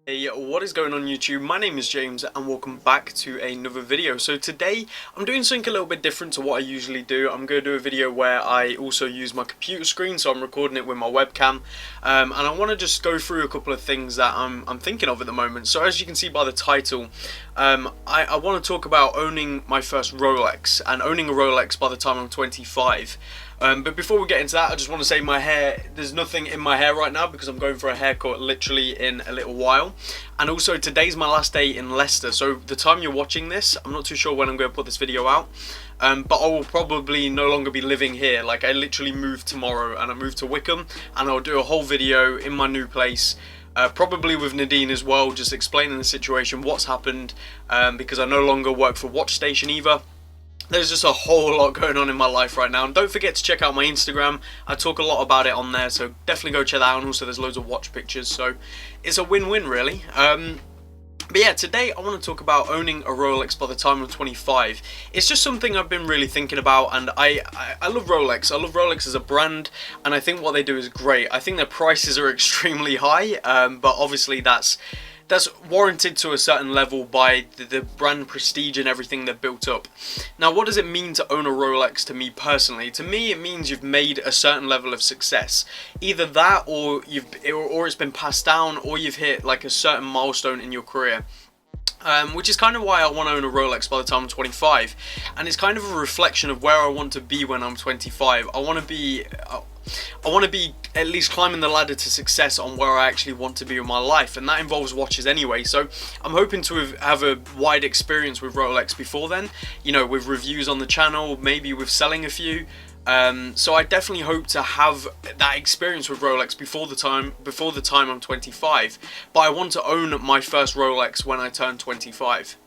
Hey, what is going on YouTube? My name is James and welcome back to another video. So today I'm doing something a little bit different to what I usually do. I'm going to do a video where I also use my computer screen, so I'm recording it with my webcam, and I want to just go through a couple of things that I'm thinking of at the moment. So as you can see by the title, I want to talk about owning my first Rolex and owning a Rolex by the time I'm 25. But before we get into that, I just want to say my hair, there's nothing in my hair right now because I'm going for a haircut literally in a little while. And also today's my last day in Leicester, so the time you're watching this, I'm not too sure when I'm going to put this video out. But I will probably no longer be living here. Like, I literally moved tomorrow and I moved to Wickham, and I'll do a whole video in my new place. Probably with Nadine as well, just explaining the situation, what's happened, because I no longer work for Watch Station either. There's just a whole lot going on in my life right now, and don't forget to check out my Instagram. I talk a lot about it on there, so definitely go check that out. And also there's loads of watch pictures, so it's a win-win really. But yeah, today I want to talk about owning a Rolex by the time I'm 25. It's just something I've been really thinking about, and I love Rolex. I love Rolex as a brand, and I think what they do is great. I think their prices are extremely high, but obviously that's warranted to a certain level by the brand prestige and everything they've built up. Now, what does it mean to own a Rolex to me personally? To me, it means you've made a certain level of success. Either that, or it's been passed down, or you've hit like a certain milestone in your career. Which is kind of why I want to own a Rolex by the time I'm 25, and it's kind of a reflection of where I want to be when I'm 25. I want to be at least climbing the ladder to success on where I actually want to be in my life, and that involves watches anyway. So I'm hoping to have a wide experience with Rolex before then, you know, with reviews on the channel, maybe with selling a few. So I definitely hope to have that experience with Rolex before the time I'm 25, but I want to own my first Rolex when I turn 25.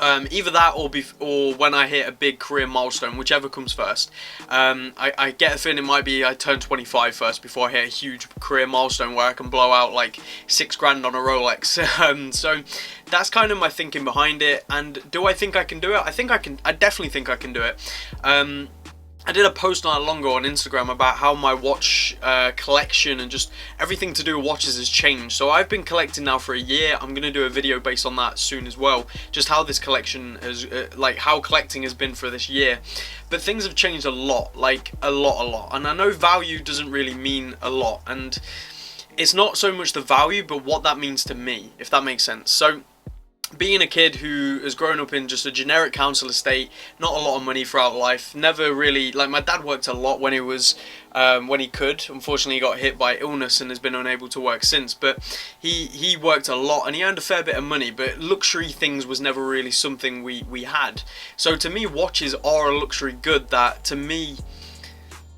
Either that or when I hit a big career milestone, whichever comes first. I get a feeling it might be I turn 25 first before I hit a huge career milestone where I can blow out like 6 grand on a Rolex. So that's kind of my thinking behind it. And do I think I can do it? I definitely think I can do it. I did a post not long ago on Instagram about how my watch collection and just everything to do with watches has changed. So I've been collecting now for a year. I'm going to do a video based on that soon as well. Just how this collection has, like how collecting has been for this year. But things have changed a lot, like a lot. And I know value doesn't really mean a lot. And it's not so much the value, but what that means to me, if that makes sense. So being a kid who has grown up in just a generic council estate, not a lot of money throughout life, never really, like, my dad worked a lot when he could. Unfortunately, he got hit by illness and has been unable to work since, but he worked a lot and he earned a fair bit of money, but luxury things was never really something we had. So to me, watches are a luxury good that, to me,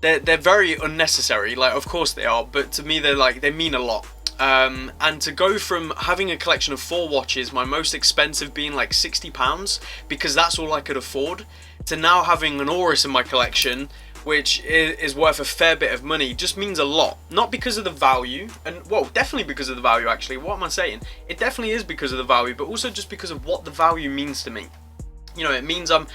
they're very unnecessary. Like, of course they are, but to me they mean a lot. And to go from having a collection of 4 watches, my most expensive being like £60 because that's all I could afford, to now having an Oris in my collection, which is worth a fair bit of money, just means a lot. Not because of the value, and well, definitely because of the value actually. What am I saying? It definitely is because of the value, but also just because of what the value means to me. You know, it means I'm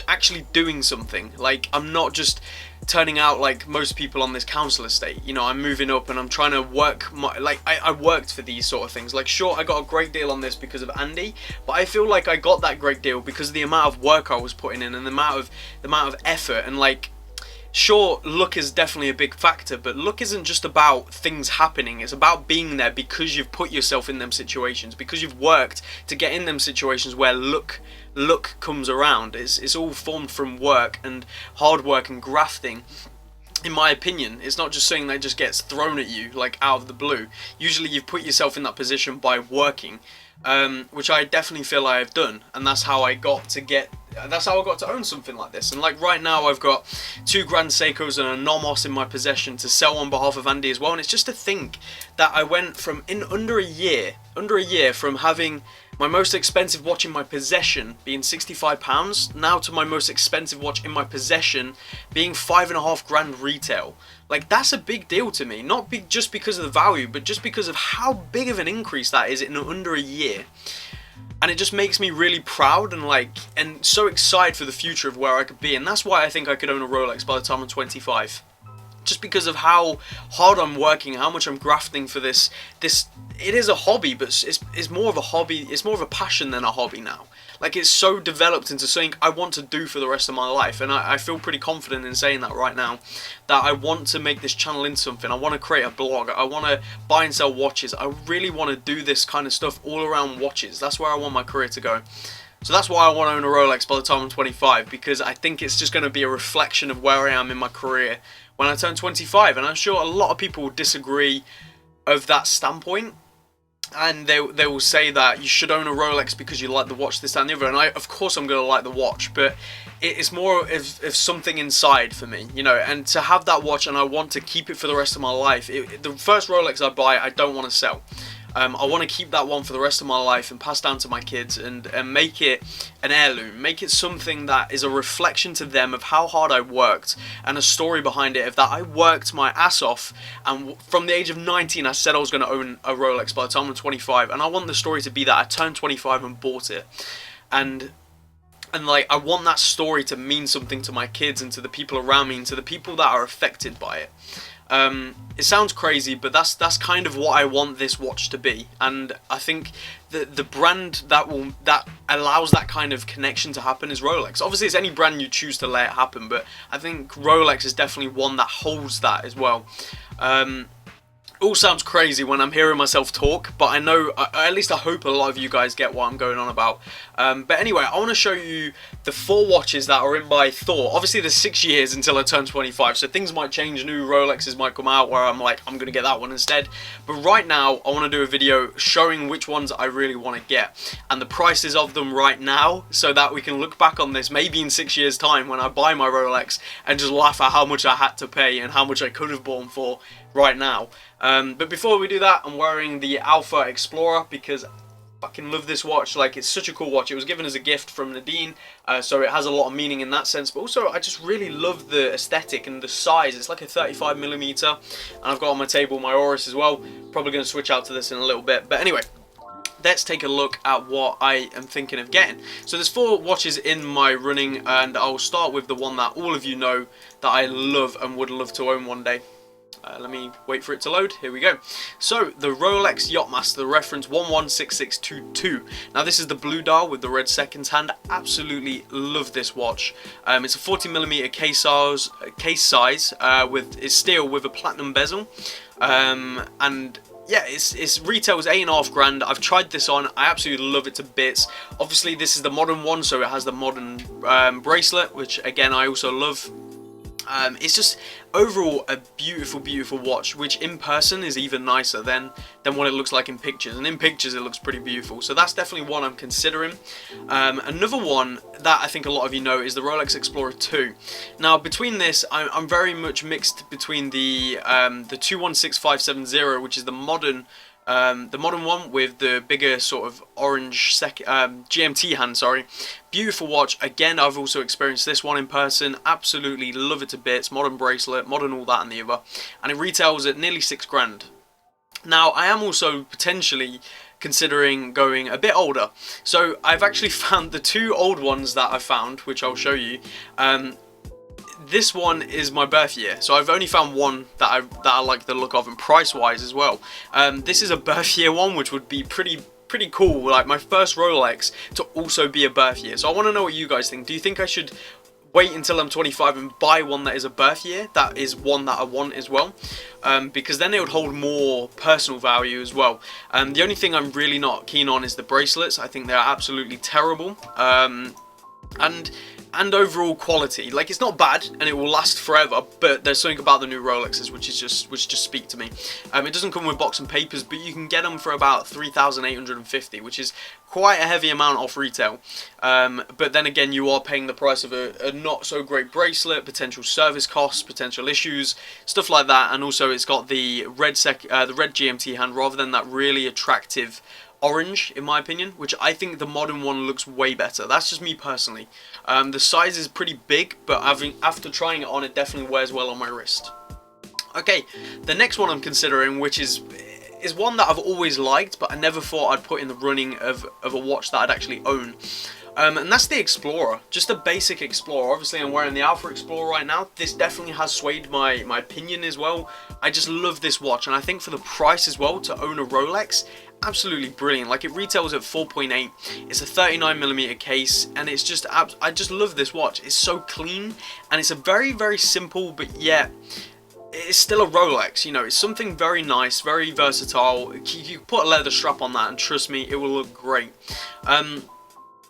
actually doing something. Like, I'm not just turning out like most people on this council estate. You know, I'm moving up and I'm trying to work I worked for these sort of things. Like, sure, I got a great deal on this because of Andy, but I feel like I got that great deal because of the amount of work I was putting in and the amount of effort. And like, sure, luck is definitely a big factor, but luck isn't just about things happening. It's about being there because you've put yourself in them situations, because you've worked to get in them situations where luck comes around. It's all formed from work and hard work and grafting. In my opinion, it's not just something that just gets thrown at you like out of the blue. Usually you've put yourself in that position by working, which I definitely feel I have done, and that's how I got to own something like this. And like right now I've got 2 Grand Seikos and a Nomos in my possession to sell on behalf of Andy as well. And it's just to think that I went from in under a year from having my most expensive watch in my possession being £65 now to my most expensive watch in my possession being 5.5 grand retail. Like, that's a big deal to me, not just because of the value, but just because of how big of an increase that is in under a year. And it just makes me really proud and so excited for the future of where I could be, and that's why I think I could own a Rolex by the time I'm 25. just because of how hard I'm working, how much I'm grafting for this. It is a hobby, but it's more of a hobby, it's more of a passion than a hobby now. Like, it's so developed into something I want to do for the rest of my life, and I feel pretty confident in saying that right now, that I want to make this channel into something. I want to create a blog, I want to buy and sell watches, I really want to do this kind of stuff all around watches. That's where I want my career to go. So that's why I want to own a Rolex by the time I'm 25, because I think it's just going to be a reflection of where I am in my career when I turn 25, and I'm sure a lot of people will disagree of that standpoint, and they will say that you should own a Rolex because you like the watch, this, that, and the other, and of course I'm going to like the watch, but it's more of something inside for me, you know, and to have that watch, and I want to keep it for the rest of my life. The first Rolex I buy, I don't want to sell. I want to keep that one for the rest of my life and pass down to my kids, and make it an heirloom, make it something that is a reflection to them of how hard I worked, and a story behind it of that I worked my ass off, and from the age of 19 I said I was going to own a Rolex by the time I'm 25, and I want the story to be that I turned 25 and bought it, and like, I want that story to mean something to my kids and to the people around me and to the people that are affected by it. It sounds crazy, but that's kind of what I want this watch to be, and I think the brand that allows that kind of connection to happen is Rolex. Obviously, it's any brand you choose to let it happen, but I think Rolex is definitely one that holds that as well. All sounds crazy when I'm hearing myself talk, but I know, at least I hope a lot of you guys get what I'm going on about. But anyway, I want to show you the 4 watches that are in my thought. Obviously, there's 6 years until I turn 25, so things might change, new Rolexes might come out where I'm like, I'm going to get that one instead. But right now, I want to do a video showing which ones I really want to get, and the prices of them right now, so that we can look back on this maybe in 6 years' time when I buy my Rolex and just laugh at how much I had to pay and how much I could have bought them for right now. But before we do that, I'm wearing the Alpha Explorer because I fucking love this watch. Like, it's such a cool watch. It was given as a gift from Nadine, so it has a lot of meaning in that sense, but also I just really love the aesthetic and the size. It's like a 35mm, and I've got on my table my Oris as well. Probably going to switch out to this in a little bit, but anyway, let's take a look at what I am thinking of getting. So there's 4 watches in my running, and I'll start with the one that all of you know that I love and would love to own one day. Let me wait for it to load. Here we go. So, the Rolex Yachtmaster, the reference 116622. Now, this is the blue dial with the red seconds hand. Absolutely love this watch. It's a 40mm case size with it's steel with a platinum bezel, and yeah, it's retails $8.5 grand. I've tried this on. I absolutely love it to bits. Obviously, this is the modern one, so it has the modern bracelet, which again I also love. It's just overall a beautiful watch, which in person is even nicer than what it looks like in pictures, and in pictures it looks pretty beautiful. So that's definitely one I'm considering. Another one that I think a lot of you know is the Rolex Explorer II. Now, between this, I'm very much mixed between the 216570, which is the modern one with the bigger sort of orange GMT hand, sorry. Beautiful watch. Again, I've also experienced this one in person. Absolutely love it to bits. Modern bracelet, modern all that and the other. And it retails at nearly $6 grand. Now, I am also potentially considering going a bit older. So I've actually found the 2 old ones that I found, which I'll show you. This one is my birth year, so I've only found one that I like the look of, and price wise as well. This is a birth year one, which would be pretty cool, like my first Rolex to also be a birth year. So I want to know what you guys think. Do you think I should wait until I'm 25 and buy one that is a birth year, that is one that I want as well? Because then it would hold more personal value as well. The only thing I'm really not keen on is the bracelets. I think they're absolutely terrible. And overall quality, like, it's not bad and it will last forever, but there's something about the new Rolexes which just speak to me. It doesn't come with box and papers, but you can get them for about 3,850, which is quite a heavy amount off retail. But then again, you are paying the price of a not so great bracelet, potential service costs, potential issues, stuff like that. And also it's got the red GMT hand rather than that really attractive orange, in my opinion, which I think the modern one looks way better. That's just me personally. The size is pretty big, but after trying it on, it definitely wears well on my wrist. Okay, the next one I'm considering, which is one that I've always liked, but I never thought I'd put in the running of a watch that I'd actually own. and that's the Explorer, just a basic Explorer. Obviously I'm wearing the Alpha Explorer right now. This definitely has swayed my opinion as well. I just love this watch, and I think for the price as well, to own a Rolex, absolutely brilliant. Like, it retails at 4.8. It's a 39mm case, and it's just I just love this watch. It's so clean, and it's a very, very simple, but yet it's still a Rolex. You know, it's something very nice, very versatile. You put a leather strap on that, and trust me, it will look great.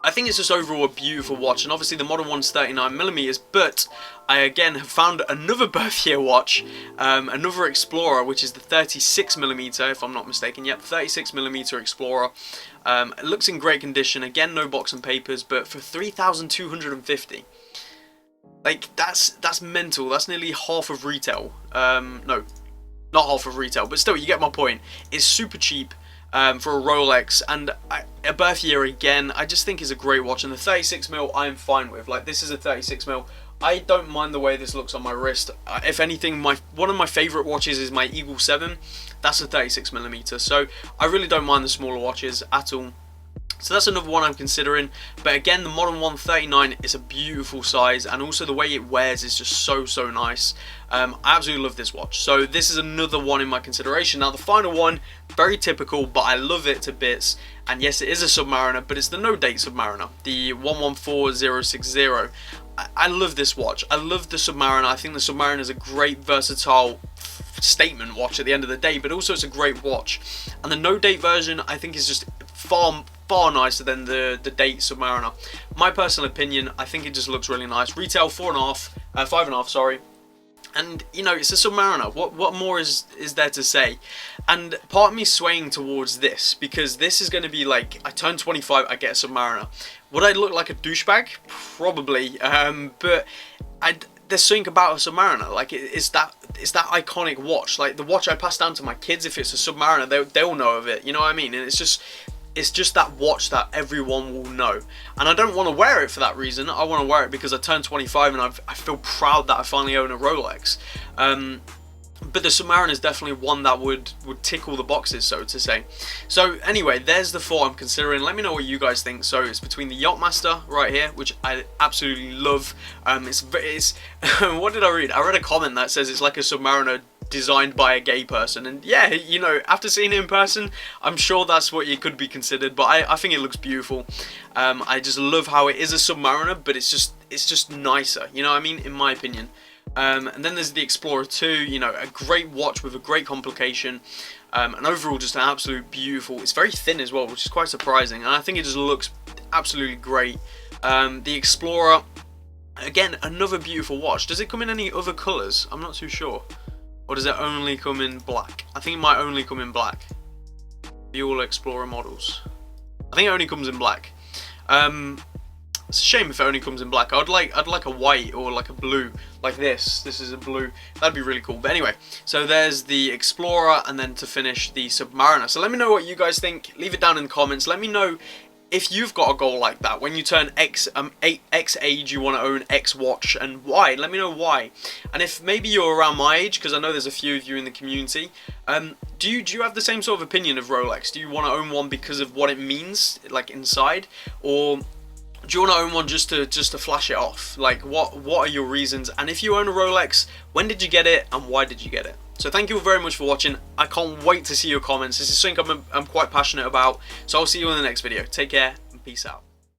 I think it's just overall a beautiful watch, and obviously the modern one's 39mm, but I again have found another birth year watch, another Explorer, which is the 36mm, if I'm not mistaken. Yep, 36mm Explorer. It looks in great condition. Again, no box and papers, but for 3,250. Like, that's mental. That's nearly half of retail. No, not half of retail, but still, you get my point. It's super cheap. For a Rolex, and a birth year again, I just think is a great watch, and the 36mm I'm fine with. Like, this is a 36mm. I don't mind the way this looks on my wrist. If anything, one of my favourite watches is my Eagle 7. That's a 36mm, so I really don't mind the smaller watches at all. So that's another one I'm considering. But again, the modern 139 is a beautiful size, and also the way it wears is just so nice. I absolutely love this watch. So this is another one in my consideration. Now the final one, very typical, but I love it to bits. And yes, it is a Submariner, but it's the no date Submariner, the 114060. I love this watch. I love the Submariner. I think the Submariner is a great versatile statement watch at the end of the day, but also it's a great watch. And the no date version, I think, is just far nicer than the date Submariner. My personal opinion, I think it just looks really nice. Retail 5.5, sorry. And you know, it's a Submariner. What more is there to say? And part of me swaying towards this, because this is going to be like, I turn 25, I get a Submariner. Would I look like a douchebag? Probably. But there's something about a Submariner. Like, it's that iconic watch. Like, the watch I pass down to my kids, if it's a Submariner, they'll know of it. You know what I mean? And it's just that watch that everyone will know. And I don't want to wear it for that reason. I want to wear it because I turned 25 and I feel proud that I finally own a Rolex. But the Submariner is definitely one that would tick all the boxes, so to say. So anyway, there's the 4 I'm considering. Let me know what you guys think. So it's between the Yachtmaster right here, which I absolutely love. It's what did I read? I read a comment that says it's like a Submariner designed by a gay person, and yeah, you know, after seeing it in person, I'm sure that's what it could be considered. But I think it looks beautiful. I just love how it is a Submariner, but it's just nicer, you know what I mean, in my opinion. And then there's the Explorer II, you know, a great watch with a great complication, and overall just an absolute beautiful. It's very thin as well, which is quite surprising, and I think it just looks absolutely great. The Explorer, again, another beautiful watch. Does it come in any other colours? I'm not too sure. Or does it only come in black? I think it might only come in black. The all Explorer models. I think it only comes in black. It's a shame if it only comes in black. I'd like a white or like a blue, like this. This is a blue. That'd be really cool. But anyway, so there's the Explorer, and then to finish, the Submariner. So let me know what you guys think. Leave it down in the comments. Let me know if you've got a goal like that. When you turn X age, you want to own X watch, and why? Let me know why. And if maybe you're around my age, because I know there's a few of you in the community, do you have the same sort of opinion of Rolex? Do you want to own one because of what it means, like inside, or do you want to own one just to flash it off? Like, what are your reasons? And if you own a Rolex, when did you get it, and why did you get it? So thank you all very much for watching. I can't wait to see your comments. This is something I'm quite passionate about. So I'll see you in the next video. Take care and peace out.